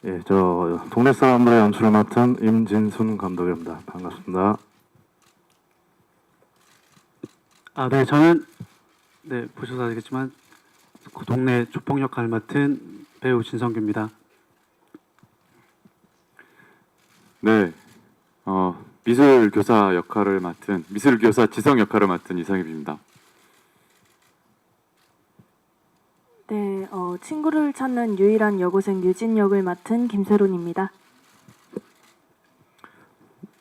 예, 저 동네 사람들의 연출을 맡은 임진순 감독입니다. 반갑습니다. 네, 저는 보셔서 아시겠지만 그 동네 조폭 역할을 맡은 배우 진성규입니다. 네, 미술교사 역할을 맡은 미술교사 지성 역할을 맡은 이상엽입니다. 네, 친구를 찾는 유일한 여고생 유진 역을 맡은 김세론입니다.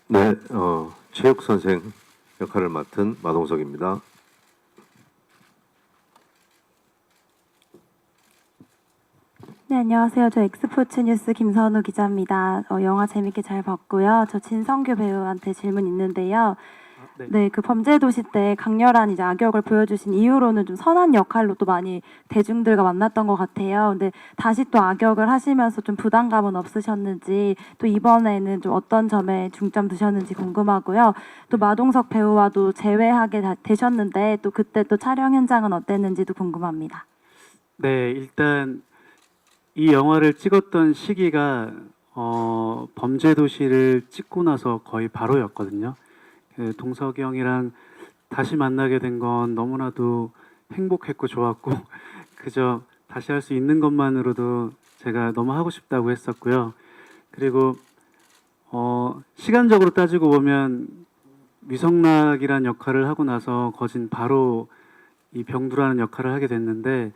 네, 체육 선생 역할을 맡은 마동석입니다. 네, 안녕하세요. 저 엑스포츠 뉴스 김선우 기자입니다. 영화 재밌게 잘 봤고요. 저 진성규 배우한테 질문 있는데요. 네, 그 범죄도시 때 강렬한 이제 악역을 보여주신 이후로는 좀 선한 역할로 또 많이 대중들과 만났던 것 같아요. 근데 다시 또 악역을 하시면서 좀 부담감은 없으셨는지, 또 이번에는 좀 어떤 점에 중점 두셨는지 궁금하고요. 또 마동석 배우와도 재회하게 되셨는데 또 그때 또 촬영 현장은 어땠는지도 궁금합니다. 네, 일단 이 영화를 찍었던 시기가 범죄도시를 찍고 나서 거의 바로였거든요. 동석이 형이랑 다시 만나게 된 건 너무나도 행복했고 좋았고 그저 다시 할 수 있는 것만으로도 제가 너무 하고 싶다고 했었고요. 그리고 시간적으로 따지고 보면 위성락이란 역할을 하고 나서 거진 바로 이 병두라는 역할을 하게 됐는데,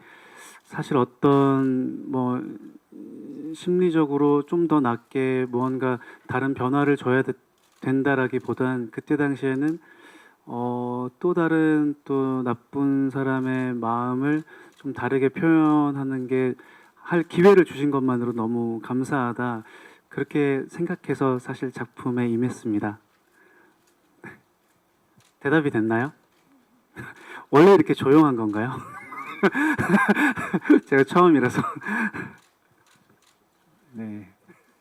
사실 어떤 심리적으로 좀 더 낮게 무언가 다른 변화를 줘야 된다라기보단 그때 당시에는 또 다른 또 나쁜 사람의 마음을 좀 다르게 표현하는 게 할 기회를 주신 것만으로 너무 감사하다, 그렇게 생각해서 사실 작품에 임했습니다. 대답이 됐나요? 원래 이렇게 조용한 건가요? 제가 처음이라서. 네,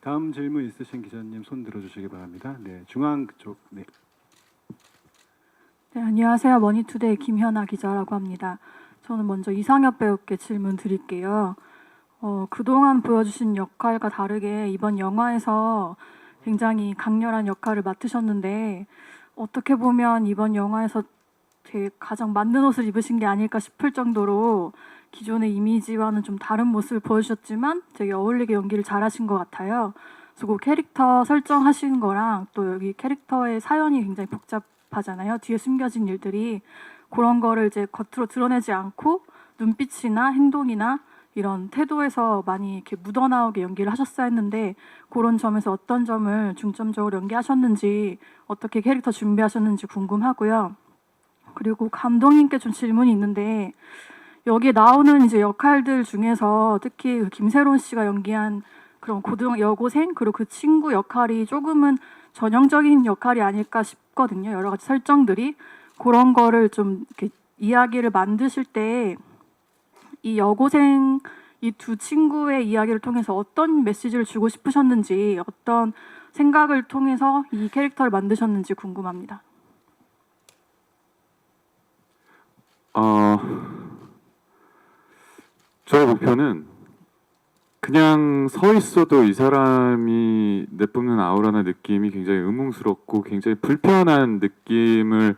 다음 질문 있으신 기자님 손 들어주시기 바랍니다. 네, 중앙 그쪽. 네. 네, 안녕하세요. 머니투데이 김현아 기자라고 합니다. 저는 먼저 이상엽 배우께 질문 드릴게요. 그동안 보여주신 역할과 다르게 이번 영화에서 굉장히 강렬한 역할을 맡으셨는데, 어떻게 보면 이번 영화에서 되게 가장 맞는 옷을 입으신 게 아닐까 싶을 정도로 기존의 이미지와는 좀 다른 모습을 보여주셨지만 되게 어울리게 연기를 잘하신 것 같아요. 그래서 그 캐릭터 설정하신 거랑 또 여기 캐릭터의 사연이 굉장히 복잡하잖아요. 뒤에 숨겨진 일들이, 그런 거를 이제 겉으로 드러내지 않고 눈빛이나 행동이나 이런 태도에서 많이 이렇게 묻어나오게 연기를 하셨어야 했는데, 그런 점에서 어떤 점을 중점적으로 연기하셨는지, 어떻게 캐릭터 준비하셨는지 궁금하고요. 그리고 감독님께 좀 질문이 있는데, 여기에 나오는 이제 역할들 중에서 특히 그 김세론 씨가 연기한 그런 여고생 그리고 그 친구 역할이 조금은 전형적인 역할이 아닐까 싶거든요. 여러 가지 설정들이, 그런 거를 좀 이렇게 이야기를 만드실 때 이 여고생 이 두 친구의 이야기를 통해서 어떤 메시지를 주고 싶으셨는지, 어떤 생각을 통해서 이 캐릭터를 만드셨는지 궁금합니다. 저의 목표는 그냥 서 있어도 이 사람이 내뿜는 아우라나 느낌이 굉장히 의문스럽고 굉장히 불편한 느낌을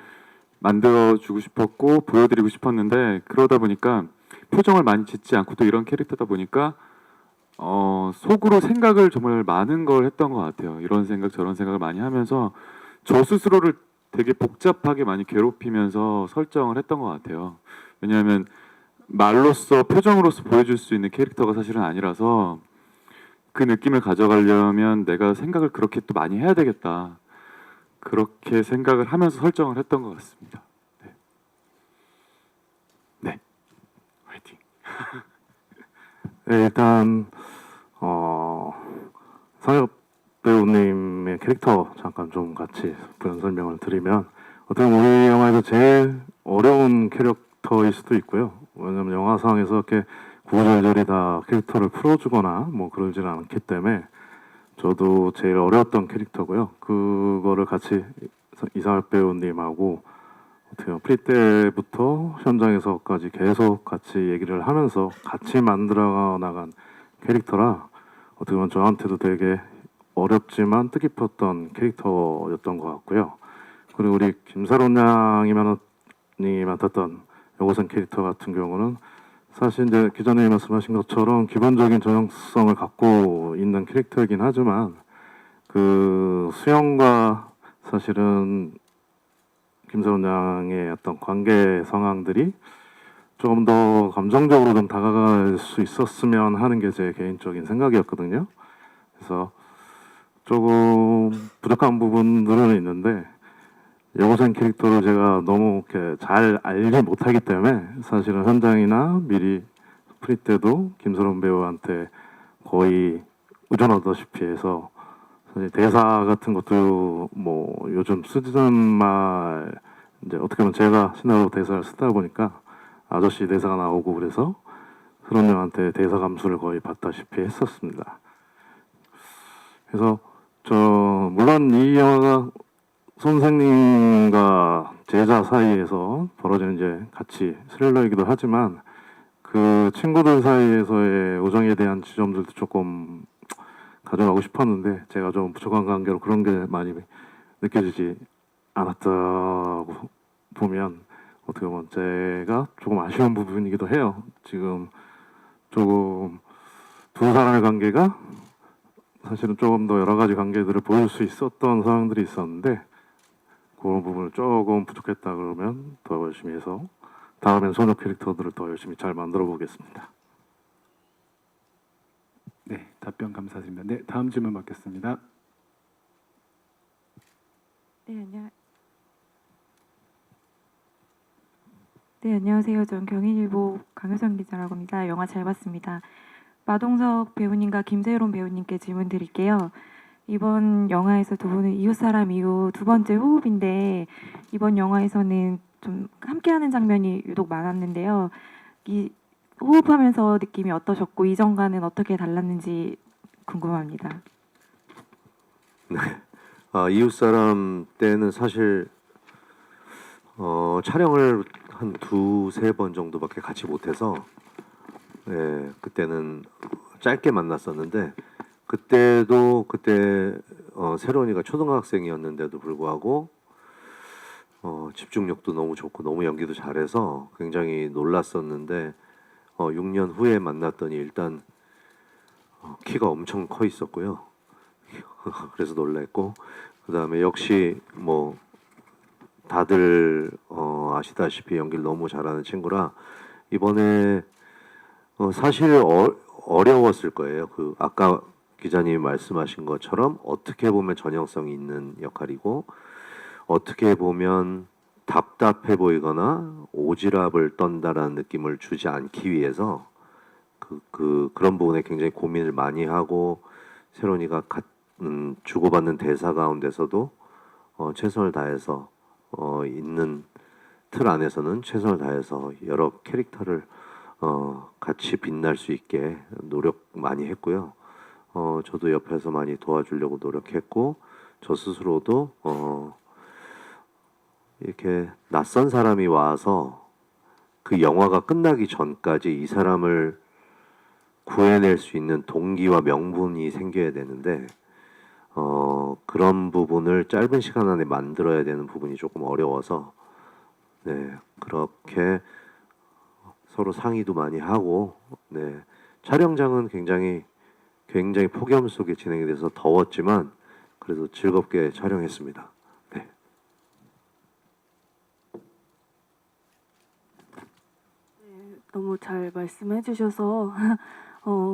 만들어주고 싶었고 보여드리고 싶었는데, 그러다 보니까 표정을 많이 짓지 않고 또 이런 캐릭터다 보니까 속으로 생각을 정말 많은 걸 했던 것 같아요. 이런 생각 저런 생각을 많이 하면서 저 스스로를 되게 복잡하게 많이 괴롭히면서 설정을 했던 것 같아요. 왜냐하면 말로써 표정으로서 보여줄 수 있는 캐릭터가 사실은 아니라서, 그 느낌을 가져가려면 내가 생각을 그렇게 또 많이 해야 되겠다, 그렇게 생각을 하면서 설정을 했던 것 같습니다. 네, 화이팅. 네, 일단 상엽 배우님의 캐릭터 잠깐 좀 같이 부연 설명을 드리면, 어떻게 보면 우리 영화에서 제일 어려운 캐릭터일 수도 있고요. 왜냐하면 영화상에서 이렇게 구구절절히 다 캐릭터를 풀어주거나 뭐 그러지는 않기 때문에 저도 제일 어려웠던 캐릭터고요. 그거를 같이 이상엽 배우님하고 어떻게 보면 프리 때부터 현장에서까지 계속 같이 얘기를 하면서 같이 만들어 나간 캐릭터라 어떻게 보면 저한테도 되게 어렵지만 뜻깊었던 캐릭터였던 것 같고요. 그리고 우리 김사론 양이 맡았던 여고생 캐릭터 같은 경우는 사실 이제 기자님이 말씀하신 것처럼 기본적인 전형성을 갖고 있는 캐릭터이긴 하지만 그 수영과 사실은 김사론 양의 어떤 관계 상황들이 조금 더 감정적으로 좀 다가갈 수 있었으면 하는 게 제 개인적인 생각이었거든요. 그래서 조금 부족한 부분들은 있는데 여고생 캐릭터를 제가 너무 이렇게 잘 알지 못하기 때문에 사실은 현장이나 미리 프리 때도 김서론 배우한테 거의 의존하다시피 해서 사실 대사 같은 것도 뭐 요즘 쓰는 말 이제 어떻게 보면 제가 시나리오 대사를 쓰다 보니까 아저씨 대사가 나오고 그래서 서론 형한테 대사 감수를 거의 받다시피 했었습니다. 그래서 물론 이 영화가 선생님과 제자 사이에서 벌어지는 이제 같이 스릴러이기도 하지만 그 친구들 사이에서의 우정에 대한 지점들도 조금 가져가고 싶었는데 제가 좀 부족한 관계로 그런 게 많이 느껴지지 않았다고 보면 어떻게 보면 제가 조금 아쉬운 부분이기도 해요. 지금 조금 두 사람의 관계가 사실은 조금 더 여러 가지 관계들을 보일 수 있었던 상황들이 있었는데 그런 부분을 조금 부족했다 그러면 더 열심히 해서 다음엔 소녀 캐릭터들을 더 열심히 잘 만들어 보겠습니다. 네, 답변 감사드립니다. 네, 다음 질문 받겠습니다. 네, 안녕하세요. 전 경인일보 강효선 기자라고 합니다. 영화 잘 봤습니다. 마동석 배우님과 김세론 배우님께 질문 드릴게요. 이번 영화에서 두 분은 이웃사람 이후 두 번째 호흡인데 이번 영화에서는 좀 함께하는 장면이 유독 많았는데요. 이 호흡하면서 느낌이 어떠셨고 이전과는 어떻게 달랐는지 궁금합니다. 이웃사람 때는 사실 촬영을 한 두세 번 정도밖에 같이 못해서 그때는 짧게 만났었는데 그때 세론이가 초등학생이었는데도 불구하고 집중력도 너무 좋고 너무 연기도 잘해서 굉장히 놀랐었는데 6년 후에 만났더니 일단 키가 엄청 커 있었고요. 그래서 놀랬고 그 다음에 역시 뭐 다들 아시다시피 연기를 너무 잘하는 친구라 이번에 사실 어려웠을 거예요. 그 아까 기자님이 말씀하신 것처럼 어떻게 보면 전형성이 있는 역할이고 어떻게 보면 답답해 보이거나 오지랖을 떤다라는 느낌을 주지 않기 위해서 그런 부분에 굉장히 고민을 많이 하고 세론이가 주고받는 대사 가운데서도 최선을 다해서 있는 틀 안에서는 최선을 다해서 여러 캐릭터를 같이 빛날 수 있게 노력 많이 했고요. 저도 옆에서 많이 도와주려고 노력했고 저 스스로도 이렇게 낯선 사람이 와서 그 영화가 끝나기 전까지 이 사람을 구해낼 수 있는 동기와 명분이 생겨야 되는데 그런 부분을 짧은 시간 안에 만들어야 되는 부분이 조금 어려워서 그렇게 서로 상의도 많이 하고 촬영장은 굉장히 폭염 속에 진행이 돼서 더웠지만 그래도 즐겁게 촬영했습니다. 너무 잘 말씀해 주셔서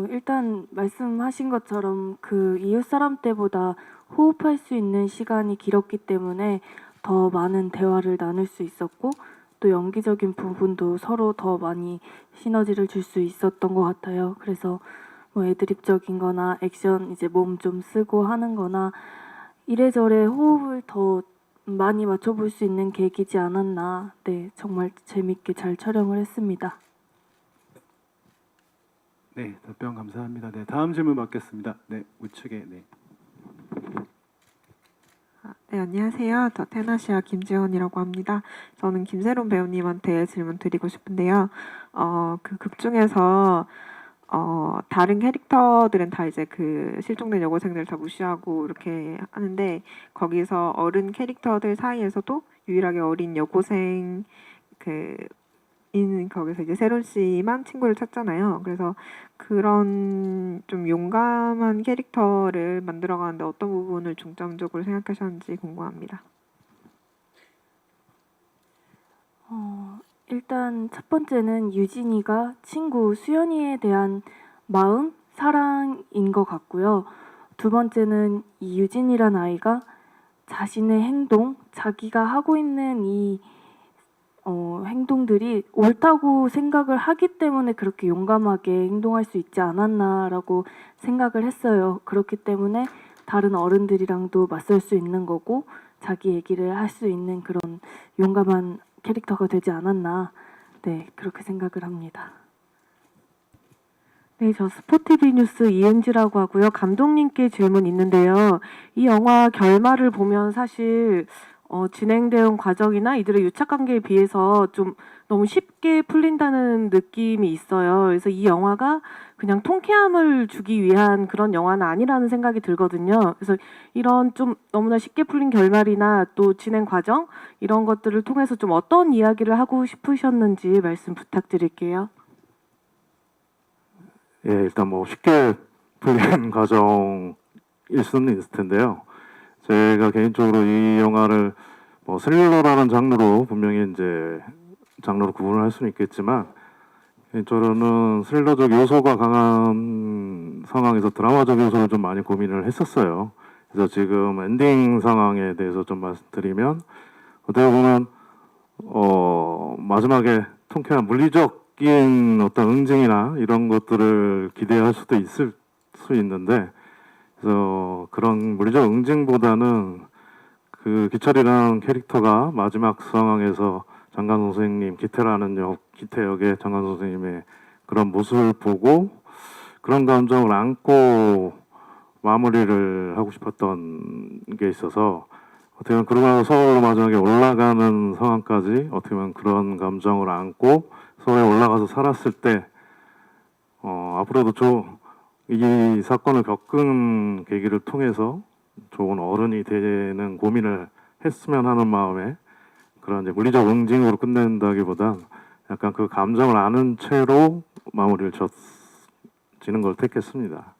일단 말씀하신 것처럼 그 이웃 사람 때보다 호흡할 수 있는 시간이 길었기 때문에 더 많은 대화를 나눌 수 있었고 또 연기적인 부분도 서로 더 많이 시너지를 줄 수 있었던 것 같아요. 그래서 뭐 애드립적인 거나 액션 이제 몸 좀 쓰고 하는 거나 이래저래 호흡을 더 많이 맞춰볼 수 있는 계기지 않았나. 네, 정말 재밌게 잘 촬영을 했습니다. 네, 답변 감사합니다. 네, 다음 질문 받겠습니다. 네, 우측에 네, 안녕하세요. 저 테나시아 김지원이라고 합니다. 저는 김세론 배우님한테 질문 드리고 싶은데요. 그 극 중에서 다른 캐릭터들은 다 이제 그 실종된 여고생들 다 무시하고 이렇게 하는데 거기서 어른 캐릭터들 사이에서도 유일하게 어린 여고생 거기서 이제 세론 씨만 친구를 찾잖아요. 그래서 그런 좀 용감한 캐릭터를 만들어가는데 어떤 부분을 중점적으로 생각하셨는지 궁금합니다. 일단 첫 번째는 유진이가 친구 수연이에 대한 마음, 사랑인 것 같고요. 두 번째는 이 유진이란 아이가 자신의 행동, 자기가 하고 있는 이 행동들이 옳다고 생각을 하기 때문에 그렇게 용감하게 행동할 수 있지 않았나라고 생각을 했어요. 그렇기 때문에 다른 어른들이랑도 맞설 수 있는 거고 자기 얘기를 할 수 있는 그런 용감한 캐릭터가 되지 않았나, 네, 그렇게 생각을 합니다. 네, 저 스포티비 뉴스 이은지라고 하고요. 감독님께 질문 있는데요. 이 영화 결말을 보면 사실 진행되는 과정이나 이들의 유착관계에 비해서 좀 너무 쉽게 풀린다는 느낌이 있어요. 그래서 이 영화가 그냥 통쾌함을 주기 위한 그런 영화는 아니라는 생각이 들거든요. 그래서 이런 좀 너무나 쉽게 풀린 결말이나 또 진행 과정 이런 것들을 통해서 좀 어떤 이야기를 하고 싶으셨는지 말씀 부탁드릴게요. 예, 일단 뭐 쉽게 풀린 과정일 수는 있을 텐데요. 제가 개인적으로 이 영화를 뭐 스릴러라는 장르로 분명히 이제 장르로 구분을 할 수는 있겠지만 개인적으로는 스릴러적 요소가 강한 상황에서 드라마적 요소를 좀 많이 고민을 했었어요. 그래서 지금 엔딩 상황에 대해서 좀 말씀드리면 어떻게 보면 마지막에 통쾌한 물리적인 어떤 응징이나 이런 것들을 기대할 수도 있을 수 있는데 그래서 그런 물리적 응징보다는 그 기철이라는 캐릭터가 마지막 상황에서 장관 선생님 기태라는 기태 역의 장관 선생님의 그런 모습을 보고 그런 감정을 안고 마무리를 하고 싶었던 게 있어서 어떻게 보면 그러고 서울로 마지막에 올라가는 상황까지 어떻게 보면 그런 감정을 안고 서울에 올라가서 살았을 때 앞으로도 이 사건을 겪은 계기를 통해서 좋은 어른이 되는 고민을 했으면 하는 마음에 그런 이제 물리적 응징으로 끝낸다기보단 약간 그 감정을 아는 채로 마무리를 지는 걸 택했습니다.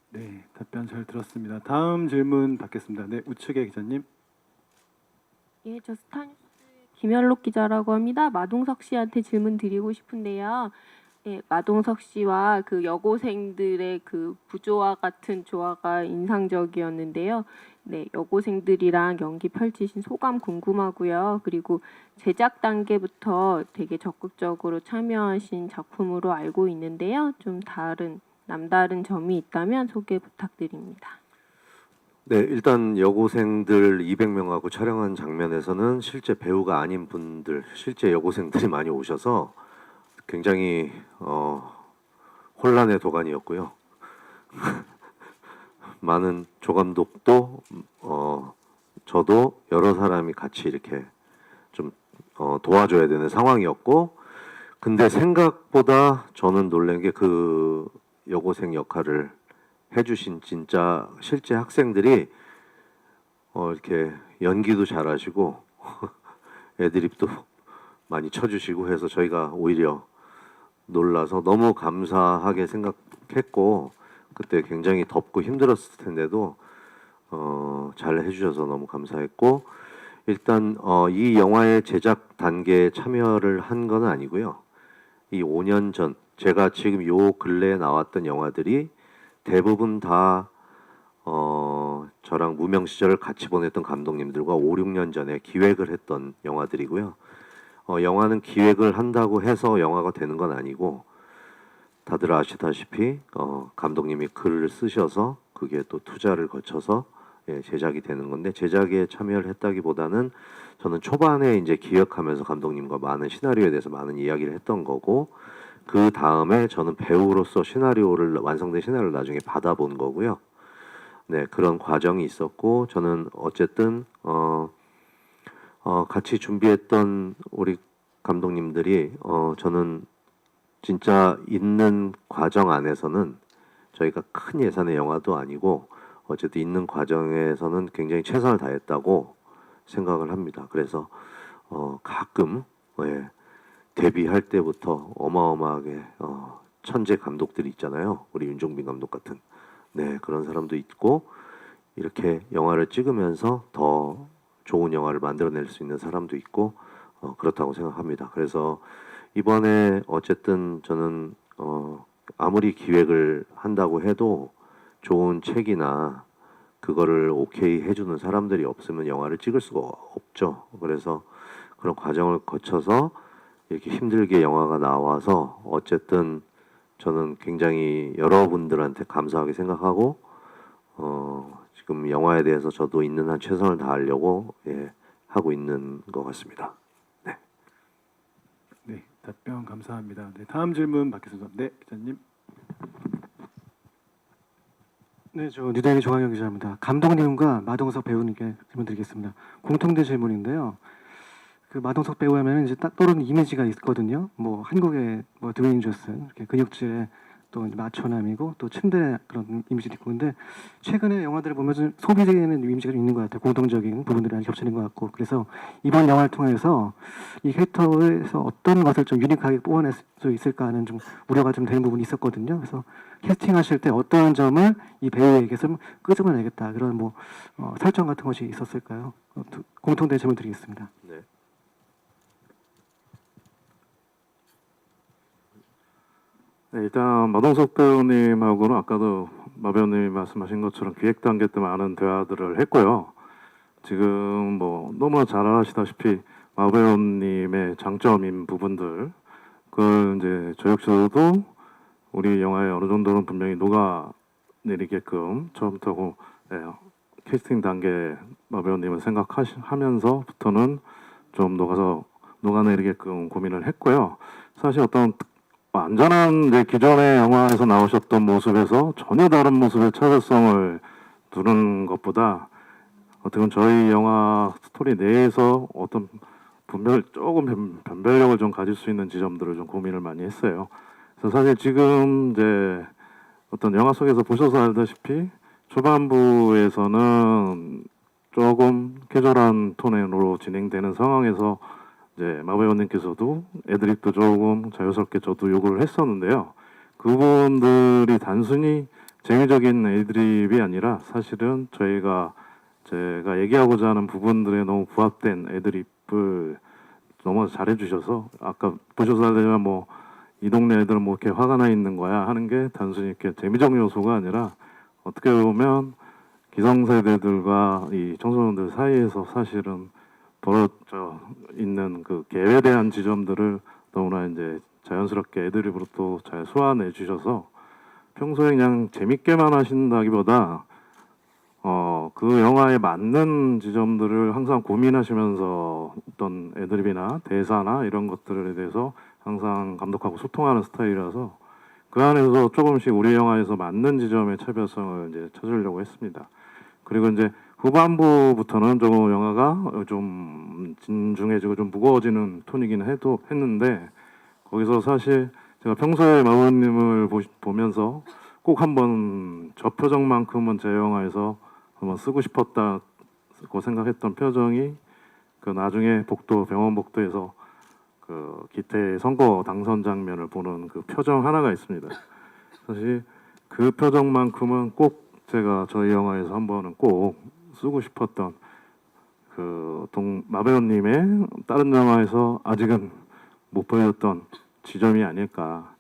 네, 답변 잘 들었습니다. 다음 질문 받겠습니다. 네, 우측의 기자님. 예, 저 스타뉴스 김현록 기자라고 합니다. 마동석 씨한테 질문 드리고 싶은데요. 예, 마동석 씨와 그 여고생들의 그 부조화 같은 조화가 인상적이었는데요. 네, 여고생들이랑 연기 펼치신 소감 궁금하고요. 그리고 제작 단계부터 되게 적극적으로 참여하신 작품으로 알고 있는데요. 좀 남다른 점이 있다면 소개 부탁드립니다. 네, 일단 여고생들 200명하고 촬영한 장면에서는 실제 배우가 아닌 분들, 실제 여고생들이 많이 오셔서 굉장히 혼란의 도가니였고요. 많은 조감독도 저도 여러 사람이 같이 이렇게 좀 도와줘야 되는 상황이었고, 근데 생각보다 저는 놀란 게 그 여고생 역할을 해주신 진짜 실제 학생들이 이렇게 연기도 잘하시고 애드립도 많이 쳐주시고 해서 저희가 오히려 놀라서 너무 감사하게 생각했고, 그때 굉장히 덥고 힘들었을 텐데도 잘 해주셔서 너무 감사했고, 일단 이 영화의 제작 단계에 참여를 한 건 아니고요. 이 5년 전 제가 지금 요 근래에 나왔던 영화들이 대부분 다 저랑 무명 시절을 같이 보냈던 감독님들과 5, 6년 전에 기획을 했던 영화들이고요. 영화는 기획을 한다고 해서 영화가 되는 건 아니고, 다들 아시다시피 감독님이 글을 쓰셔서 그게 또 투자를 거쳐서 제작이 되는 건데, 제작에 참여를 했다기보다는 저는 초반에 이제 기획하면서 감독님과 많은 시나리오에 대해서 많은 이야기를 했던 거고, 그 다음에 저는 배우로서 완성된 시나리오를 나중에 받아본 거고요. 네, 그런 과정이 있었고, 저는 어쨌든 같이 준비했던 우리 감독님들이 저는 진짜 있는 과정 안에서는 저희가 큰 예산의 영화도 아니고 어쨌든 있는 과정에서는 굉장히 최선을 다했다고 생각을 합니다. 그래서 가끔 데뷔할 때부터 어마어마하게 천재 감독들이 있잖아요. 우리 윤종빈 감독 같은 그런 사람도 있고 이렇게 영화를 찍으면서 더 좋은 영화를 만들어낼 수 있는 사람도 있고 그렇다고 생각합니다. 그래서 이번에 어쨌든 저는 아무리 기획을 한다고 해도 좋은 책이나 그거를 오케이 해주는 사람들이 없으면 영화를 찍을 수가 없죠. 그래서 그런 과정을 거쳐서 이렇게 힘들게 영화가 나와서 어쨌든 저는 굉장히 여러분들한테 감사하게 생각하고 지금 영화에 대해서 저도 있는 한 최선을 다하려고 하고 있는 것 같습니다. 네, 답변 감사합니다. 네, 다음 질문 받겠습니다. 네, 기자님. 네, 저 뉴데일리 조광영 기자입니다. 감독님과 마동석 배우님께 질문 드리겠습니다. 공통된 질문인데요. 그 마동석 배우 하면 이제 딱 떠오르는 이미지가 있거든요. 뭐 한국의 뭐 드웨인 존슨 이렇게 근육질의 또 마초남이고 또 츤데레 그런 이미지도 있고 근데 최근에 영화들을 보면 좀 소비되는 이미지가 좀 있는 것 같아요. 공통적인 부분들이 많이 겹치는 것 같고 그래서 이번 영화를 통해서 이 캐릭터에서 어떤 것을 좀 유니크하게 뽑아낼 수 있을까 하는 좀 우려가 좀 되는 부분이 있었거든요. 그래서 캐스팅하실 때 어떤 점을 이 배우에게 좀 끄집어내겠다 그런 뭐 설정 같은 것이 있었을까요? 공통된 질문 드리겠습니다. 네. 네, 일단 마동석 배우님하고는 아까도 마 배우님이 말씀하신 것처럼 기획 단계 때 많은 대화들을 했고요. 지금 뭐 너무나 잘 아시다시피 마 배우님의 장점인 부분들 그걸 이제 저 역시도 우리 영화에 어느 정도는 분명히 녹아내리게끔 처음부터 캐스팅 단계 마 배우님을 생각하면서부터는 좀 녹아내리게끔 고민을 했고요. 사실 어떤 완전한 이제 기존의 영화에서 나오셨던 모습에서 전혀 다른 모습의 차별성을 두는 것보다 어떻게 보면 저희 영화 스토리 내에서 어떤 조금 변별력을 좀 가질 수 있는 지점들을 좀 고민을 많이 했어요. 그래서 사실 지금 이제 어떤 영화 속에서 보셔서 알다시피 초반부에서는 조금 캐주얼한 톤으로 진행되는 상황에서 이제 마 배우님께서도 애드립도 조금 자유스럽게 저도 요구를 했었는데요. 그분들이 단순히 재미적인 애드립이 아니라 사실은 제가 얘기하고자 하는 부분들에 너무 부합된 애드립을 너무 잘해주셔서 아까 보셔서 알다시피 뭐 이 동네 애들은 뭐 이렇게 화가 나 있는 거야 하는 게 단순히 이렇게 재미적 요소가 아니라 어떻게 보면 기성세대들과 이 청소년들 사이에서 사실은 벌어져 있는 그 갭에 대한 지점들을 너무나 이제 자연스럽게 애드립으로 또 잘 소화내 주셔서 평소에 그냥 재밌게만 하신다기보다 그 영화에 맞는 지점들을 항상 고민하시면서 어떤 애드립이나 대사나 이런 것들에 대해서 항상 감독하고 소통하는 스타일이라서 그 안에서 조금씩 우리 영화에서 맞는 지점의 차별성을 이제 찾으려고 했습니다. 그리고 이제 후반부부터는 조금 영화가 좀 진중해지고 좀 무거워지는 톤이긴 했는데 거기서 사실 제가 평소에 마우님을 보면서 꼭 한번 저 표정만큼은 제 영화에서 한번 쓰고 싶었다고 생각했던 표정이 그 나중에 병원 복도에서 그 기태 선거 당선 장면을 보는 그 표정 하나가 있습니다. 사실 그 표정만큼은 꼭 제가 저희 영화에서 한 번은 꼭 쓰고 싶었던 그 마 배우님의 다른 영화에서 아직은 못 보였던 지점이 아닐까.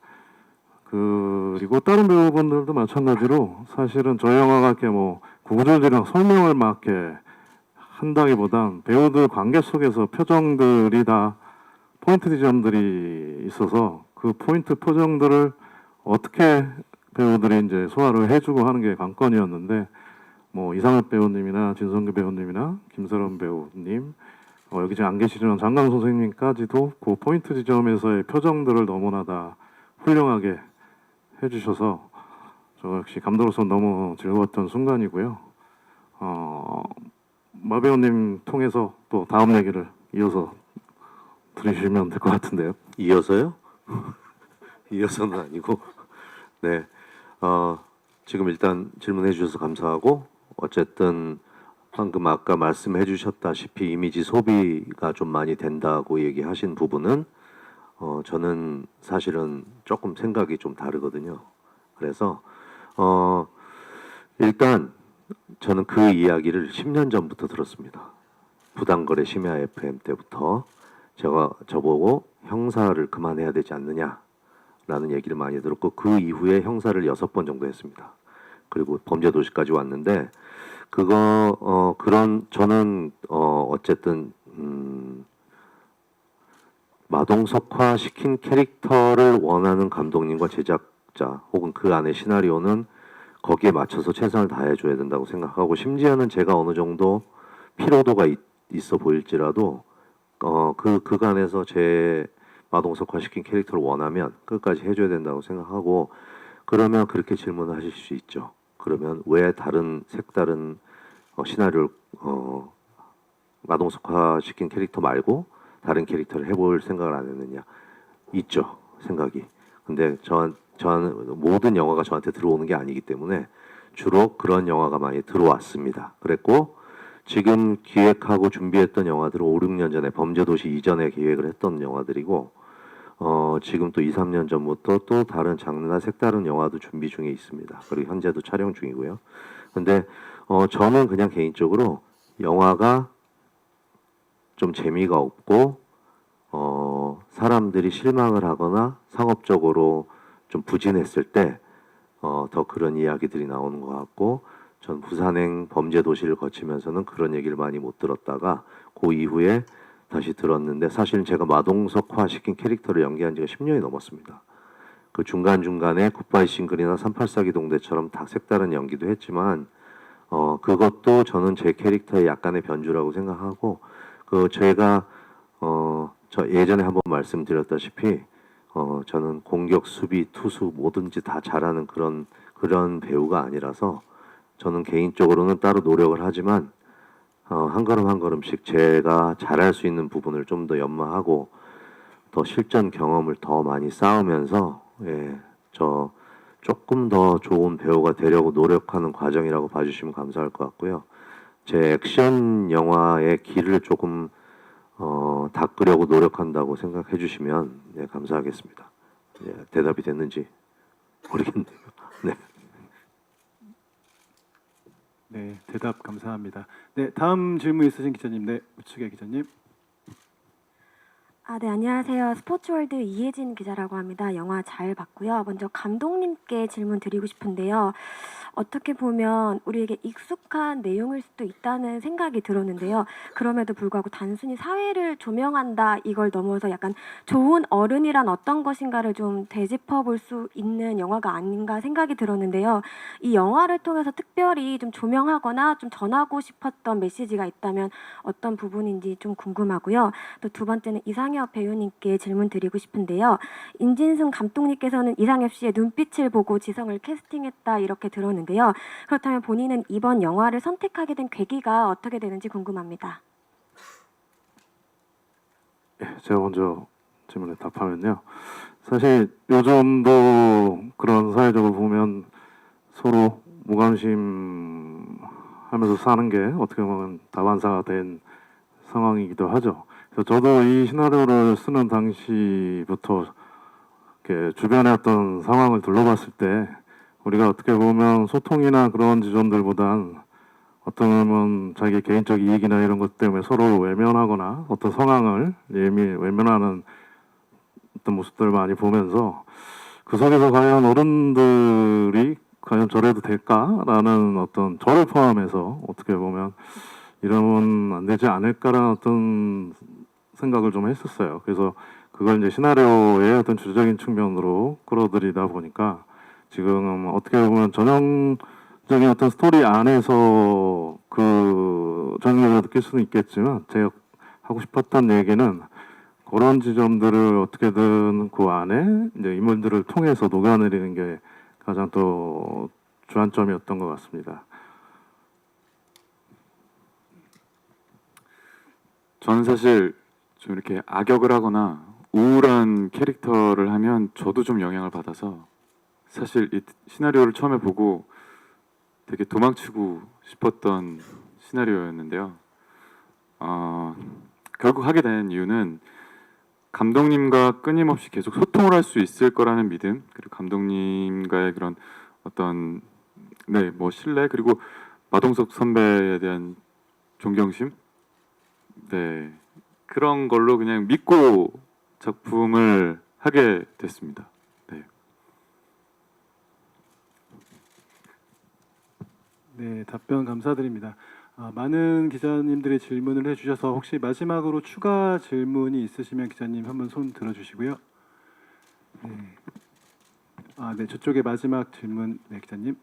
그리고 다른 배우분들도 마찬가지로 사실은 저희 영화가 이렇게 뭐 구구절절한 설명을 막 이렇게 한다기보단 배우들 관계 속에서 표정들이 다 포인트 지점들이 있어서 그 포인트 표정들을 어떻게 배우들이 이제 소화를 해주고 하는 게 관건이었는데 뭐 이상엽 배우님이나 진성규 배우님이나 김세론 배우님 여기 지금 안 계시지만 장강 선생님까지도 그 포인트 지점에서의 표정들을 너무나 다 훌륭하게 해주셔서 저 역시 감독으로서 너무 즐거웠던 순간이고요. 마 배우님 통해서 또 다음 얘기를 이어서 들으시면 될 것 같은데요. 이어서요? 이어서는 아니고 네. 지금 일단 질문해 주셔서 감사하고 어쨌든 방금 아까 말씀해 주셨다시피 이미지 소비가 좀 많이 된다고 얘기하신 부분은 저는 사실은 조금 생각이 좀 다르거든요. 그래서 일단 저는 그 이야기를 10년 전부터 들었습니다. 부당거래 심야 FM 때부터 저보고 형사를 그만해야 되지 않느냐라는 얘기를 많이 들었고 그 이후에 형사를 6번 정도 했습니다. 그리고 범죄도시까지 왔는데 저는 어쨌든 마동석화 시킨 캐릭터를 원하는 감독님과 제작자 혹은 그 안에 시나리오는 거기에 맞춰서 최선을 다해줘야 된다고 생각하고 심지어는 제가 어느 정도 피로도가 있어 보일지라도 그간에서 제 마동석화 시킨 캐릭터를 원하면 끝까지 해줘야 된다고 생각하고 그러면 그렇게 질문을 하실 수 있죠. 그러면 왜 색다른 시나리오를 마동석화 시킨 캐릭터 말고 다른 캐릭터를 해볼 생각을 안 했느냐? 있죠, 생각이. 근데 저는 모든 영화가 저한테 들어오는 게 아니기 때문에 주로 그런 영화가 많이 들어왔습니다. 그랬고 지금 기획하고 준비했던 영화들은 5, 6년 전에 범죄도시 이전에 기획을 했던 영화들이고 지금 또 2, 3년 전부터 또 다른 장르나 색다른 영화도 준비 중에 있습니다. 그리고 현재도 촬영 중이고요. 근데 저는 그냥 개인적으로 영화가 좀 재미가 없고 사람들이 실망을 하거나 상업적으로 좀 부진했을 때 더 그런 이야기들이 나오는 것 같고 전 부산행 범죄도시를 거치면서는 그런 얘기를 많이 못 들었다가 그 이후에 다시 들었는데 사실은 제가 마동석화 시킨 캐릭터를 연기한 지가 10년이 넘었습니다. 그 중간중간에 굿바이 싱글이나 384 기동대처럼 다 색다른 연기도 했지만 그것도 저는 제 캐릭터의 약간의 변주라고 생각하고 제가 저 예전에 한번 말씀드렸다시피 저는 공격, 수비, 투수 뭐든지 다 잘하는 그런 배우가 아니라서 저는 개인적으로는 따로 노력을 하지만 한 걸음 한 걸음씩 제가 잘할 수 있는 부분을 좀 더 연마하고 더 실전 경험을 더 많이 쌓으면서 저 조금 더 좋은 배우가 되려고 노력하는 과정이라고 봐주시면 감사할 것 같고요. 제 액션 영화의 길을 조금 닦으려고 노력한다고 생각해 주시면 감사하겠습니다. 대답이 됐는지 모르겠네요. 네. 네, 대답 감사합니다. 네, 다음 질문 있으신 기자님, 네, 우측의 기자님. 네, 안녕하세요. 스포츠월드 이혜진 기자라고 합니다. 영화 잘 봤고요. 먼저 감독님께 질문 드리고 싶은데요. 어떻게 보면 우리에게 익숙한 내용일 수도 있다는 생각이 들었는데요. 그럼에도 불구하고 단순히 사회를 조명한다 이걸 넘어서 약간 좋은 어른이란 어떤 것인가를 좀 되짚어 볼 수 있는 영화가 아닌가 생각이 들었는데요. 이 영화를 통해서 특별히 좀 조명하거나 좀 전하고 싶었던 메시지가 있다면 어떤 부분인지 좀 궁금하고요. 또 두 번째는 이상엽 배우님께 질문 드리고 싶은데요. 인진승 감독님께서는 이상엽 씨의 눈빛을 보고 지성을 캐스팅했다 이렇게 들었는데요. 그렇다면 본인은 이번 영화를 선택하게 된 계기가 어떻게 되는지 궁금합니다. 제가 먼저 질문에 답하면요. 사실 요즘도 그런 사회적으로 보면 서로 무관심하면서 사는 게 어떻게 보면 다반사가 된 상황이기도 하죠. 그래서 저도 이 시나리오를 쓰는 당시부터 이렇게 주변의 어떤 상황을 둘러봤을 때 우리가 어떻게 보면 소통이나 그런 지점들보단 어떤 보면 자기 개인적 이익이나 이런 것 때문에 서로 외면하거나 어떤 상황을 외면하는 어떤 모습들을 많이 보면서 그 속에서 과연 어른들이 과연 저래도 될까라는 어떤 저를 포함해서 어떻게 보면 이러면 안 되지 않을까라는 어떤 생각을 좀 했었어요. 그래서 그걸 이제 시나리오의 어떤 주제적인 측면으로 끌어들이다 보니까 지금 어떻게 보면 전형적인 어떤 스토리 안에서 그 전형적으로 느낄 수는 있겠지만 제가 하고 싶었던 얘기는 그런 지점들을 어떻게든 그 안에 이제 인물들을 통해서 녹여내리는 게 가장 또 주안점이었던 것 같습니다. 저는 사실 좀 이렇게 악역을 하거나 우울한 캐릭터를 하면 저도 좀 영향을 받아서 사실 이 시나리오를 처음에 보고 되게 도망치고 싶었던 시나리오였는데요. 결국 하게 된 이유는 감독님과 끊임없이 계속 소통을 할 수 있을 거라는 믿음, 그리고 감독님과의 그런 어떤 뭐 신뢰, 그리고 마동석 선배에 대한 존경심, 그런 걸로 그냥 믿고 작품을 하게 됐습니다. 네, 답변 감사드립니다. 많은 기자님들의 질문을 해주셔서 혹시 마지막으로 추가 질문이 있으시면 기자님 한번 손 들어주시고요. 네, 저쪽에 마지막 질문, 네, 기자님.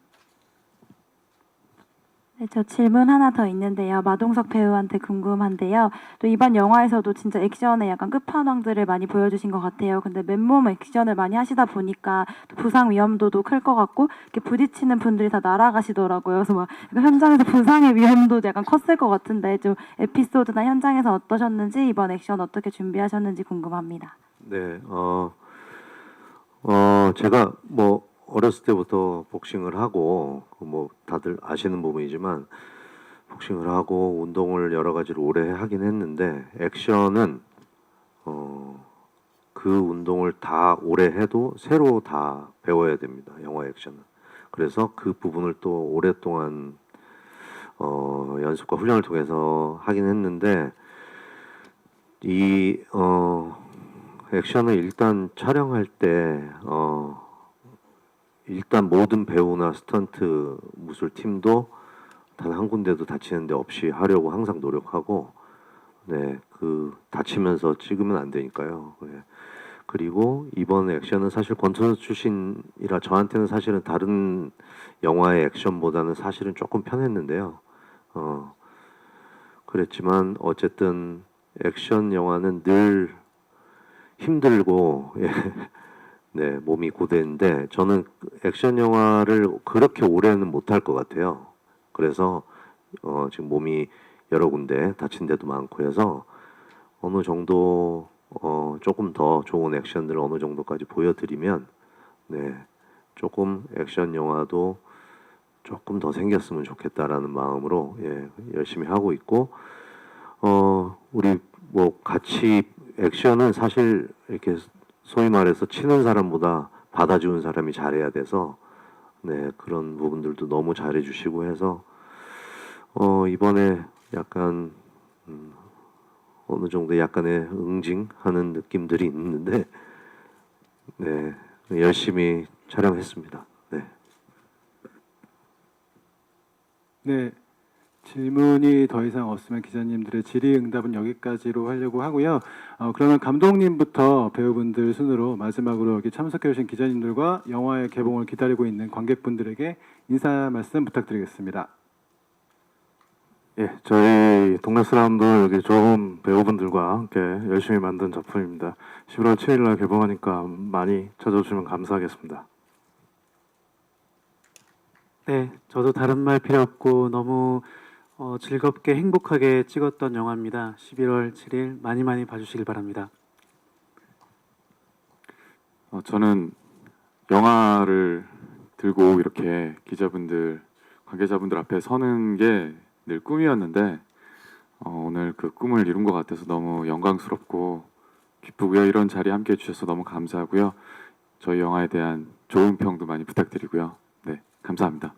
네, 저 질문 하나 더 있는데요. 마동석 배우한테 궁금한데요. 또 이번 영화에서도 진짜 액션의 약간 끝판왕들을 많이 보여주신 것 같아요. 근데 맨몸 액션을 많이 하시다 보니까 또 부상 위험도도 클 것 같고 이렇게 부딪히는 분들이 다 날아가시더라고요. 그래서 막 약간 현장에서 부상의 위험도 약간 컸을 것 같은데 좀 에피소드나 현장에서 어떠셨는지 이번 액션 어떻게 준비하셨는지 궁금합니다. 네, 제가 뭐 어렸을 때부터 복싱을 하고 뭐 다들 아시는 부분이지만 복싱을 하고 운동을 여러 가지를 오래 하긴 했는데 액션은 그 운동을 다 오래 해도 새로 다 배워야 됩니다. 영화 액션은. 그래서 그 부분을 또 오랫동안 연습과 훈련을 통해서 하긴 했는데 이 액션을 일단 촬영할 때 일단 모든 배우나 스턴트 무술팀도 단 한 군데도 다치는 데 없이 하려고 항상 노력하고 그 다치면서 찍으면 안 되니까요. 그리고 이번 액션은 사실 권투 출신이라 저한테는 사실은 다른 영화의 액션보다는 사실은 조금 편했는데요. 그랬지만 어쨌든 액션 영화는 늘 힘들고 몸이 고되는데 저는 액션 영화를 그렇게 오래는 못할 것 같아요. 그래서 지금 몸이 여러 군데 다친 데도 많고 해서 어느 정도 조금 더 좋은 액션들을 어느 정도까지 보여드리면 조금 액션 영화도 조금 더 생겼으면 좋겠다라는 마음으로 열심히 하고 있고 우리 뭐 같이 액션은 사실 이렇게 소위 말해서 치는 사람보다 받아주는 사람이 잘해야 돼서 그런 부분들도 너무 잘해 주시고 해서 이번에 약간 어느 정도 약간의 응징하는 느낌들이 있는데 열심히 촬영했습니다. 네, 질문이 더 이상 없으면 기자님들의 질의응답은 여기까지로 하려고 하고요. 그러면 감독님부터 배우분들 순으로 마지막으로 여기 참석해 주신 기자님들과 영화의 개봉을 기다리고 있는 관객분들에게 인사 말씀 부탁드리겠습니다. 예, 저희 동네 사람들 여기 좋은 배우분들과 함께 열심히 만든 작품입니다. 11월 7일 날 개봉하니까 많이 찾아주시면 감사하겠습니다. 네, 저도 다른 말 필요 없고 너무 즐겁게 행복하게 찍었던 영화입니다. 11월 7일 많이 많이 봐주시길 바랍니다. 저는 영화를 들고 이렇게 기자분들, 관계자분들 앞에 서는 게 늘 꿈이었는데 오늘 그 꿈을 이룬 것 같아서 너무 영광스럽고 기쁘고요. 이런 자리 함께 해주셔서 너무 감사하고요. 저희 영화에 대한 좋은 평도 많이 부탁드리고요. 네, 감사합니다.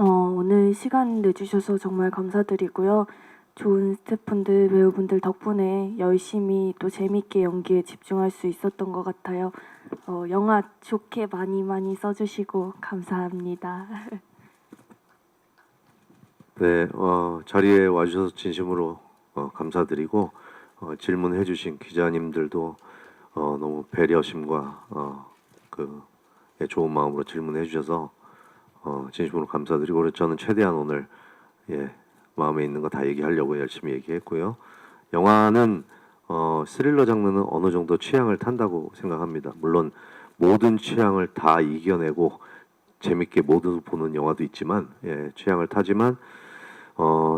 오늘 시간 내주셔서 정말 감사드리고요. 좋은 스태프분들, 배우분들 덕분에 열심히 또 재밌게 연기에 집중할 수 있었던 것 같아요. 영화 좋게 많이 많이 써주시고 감사합니다. 네, 자리에 와주셔서 진심으로 감사드리고 질문해주신 기자님들도 너무 배려심과 좋은 마음으로 질문해주셔서 진심으로 감사드리고 그래서 저는 최대한 오늘 마음에 있는 거 다 얘기하려고 열심히 얘기했고요. 영화는 스릴러 장르는 어느 정도 취향을 탄다고 생각합니다. 물론 모든 취향을 다 이겨내고 재밌게 모두 보는 영화도 있지만 취향을 타지만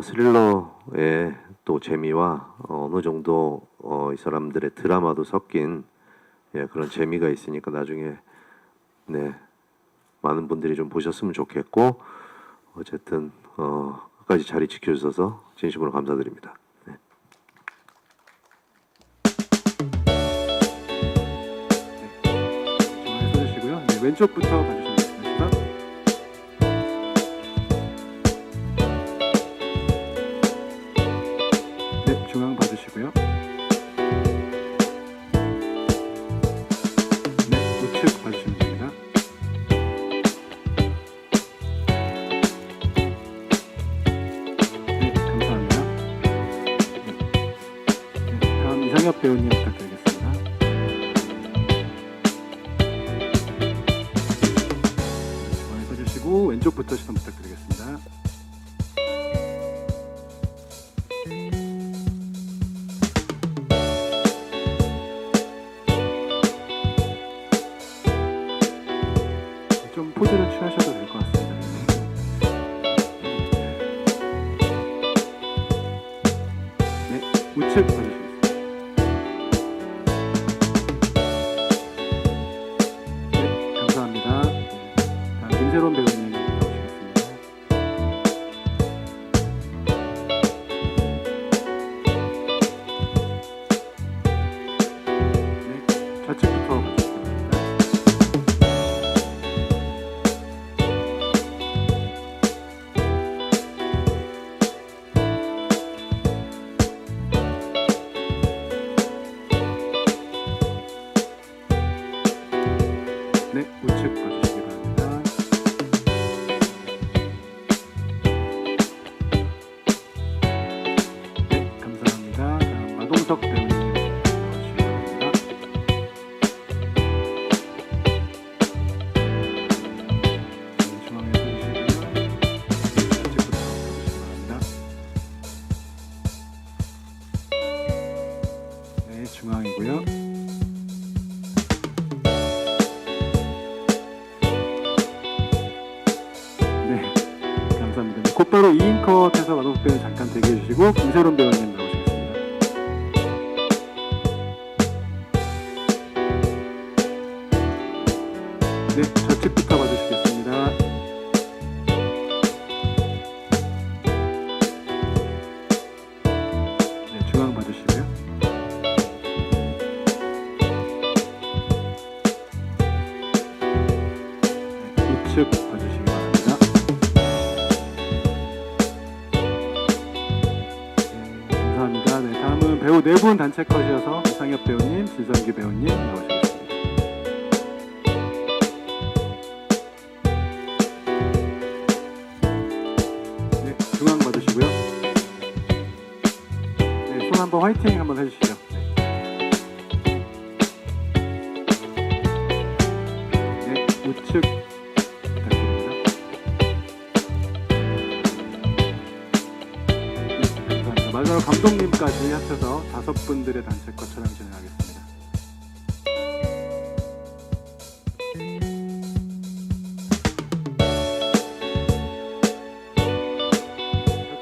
스릴러의 또 재미와 어느 정도 이 사람들의 드라마도 섞인 그런 재미가 있으니까 나중에 많은 분들이 좀 보셨으면 좋겠고 어쨌든 끝까지 자리 지켜주셔서 진심으로 감사드립니다. 중앙에 서주시고요. 왼쪽부터 봐주시면 되겠습니다. 중앙 봐주시고요. 우측 봐주시면 됩니다. 감사합니다. 다음 이상엽 배우님 부탁드리겠습니다. 중앙에 서주시고 왼쪽부터 시선 부탁드리겠습니다. 좀 포즈를 취하셔도 될 것 같습니다. 우측 봐주시겠습니다. 감사합니다. 다음 김세론 배우님 나오시겠습니다. 좌측부터 봐주시기 바랍니다. 우측 봐주시기 바랍니다. 감사합니다. 다음 마동석 배우님 나오시기 바랍니다. 중앙에 서주시고요. 좌측부터 봐주시기 바랍니다. 중앙이고요. 감사합니다. 곧바로 2인 컷에서 마동석 배우님 잠깐 대기해 주시고 김세론 배우님 나오시겠습니다. 좌측부터 봐주시겠습니다. 중앙 봐주시고요. 우측 봐주시기 바랍니다. 감사합니다. 다음은 배우 4분 단체 컷이어서 이상엽 배우님, 진성규 배우님 나오시겠습니다. 중앙 봐주시고요. 손 한번 화이팅 한번 해주시죠. 우측 부탁드립니다. 감사합니다. 마지막으로 감독님까지 합쳐서 5분들의 단체 컷 촬영 진행하겠습니다.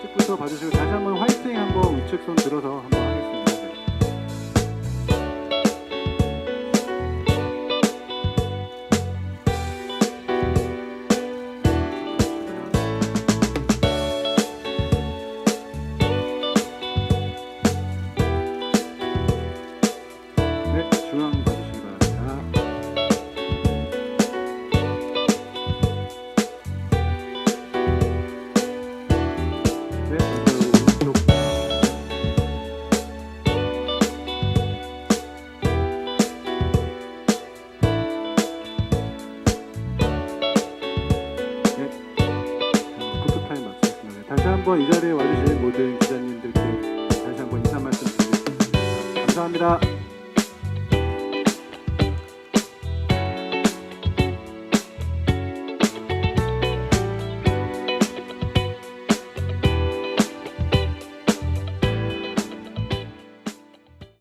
좌측부터 봐주시고 다시 한번 화이팅 한번 우측 손 들어서 한번 하겠습니다. 중앙 봐주시기 바랍니다. 오른쪽. 포토타임 마치겠습니다. 다시 한번 이 자리에 와주신 모든 기자님들께 다시 한번 인사 말씀 드리겠습니다. 감사합니다.